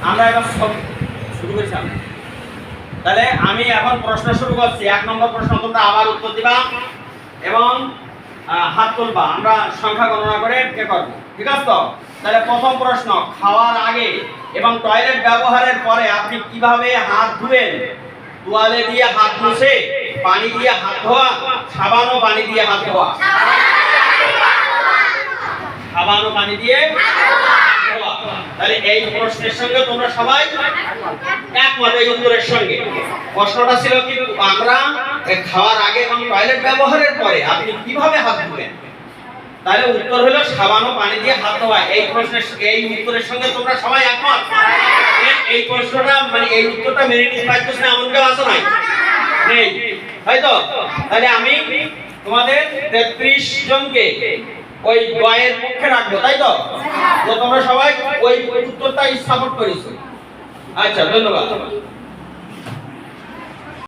আমরা এবার শুরু করেছি। তাহলে আমি এখন প্রশ্ন শুরু করছি। 1 নম্বর প্রশ্ন তোমরা আবার উত্তর দিবা এবং হাত তুলবা, আমরা সংখ্যা গণনা করে কে করব, ঠিক আছে তো? তাহলে প্রথম প্রশ্ন, খাওয়ার আগে এবং টয়লেট ব্যবহারের পরে আপনি কিভাবে হাত ধুবেন? তোয়ালে দিয়ে হাত মুছে, পানি দিয়ে হাত ধোয়া, সাবান ও পানি দিয়ে হাত ধোয়া? সাবান ও পানি দিয়ে ধোয়া। তাহলে এই প্রশ্নের সঙ্গে তোমরা সবাই একমত এই উত্তরের সঙ্গে। প্রশ্নটা ছিল কি, আমরা খাওয়ার আগে এবং টয়লেট ব্যবহারের পরে আপনি কিভাবে হাত ধুবেন? তাহলে উত্তর হলো সাবান ও পানি দিয়ে হাত ধোয়া। এই প্রশ্নের এই উত্তরের সঙ্গে তোমরা সবাই একমত? এই প্রশ্নটা মানে এই উত্তরটা মেনে নিতে পারছিস না এমন কেউ আছে নাই? নেই, তাই তো? তাহলে আমি তোমাদের 33 জনকে ওই গয়ের পক্ষে রাখবো, তাই তো? তো তোমরা সবাই ওই উত্তরটা সাপোর্ট করেছো। আচ্ছা, ধন্যবাদ।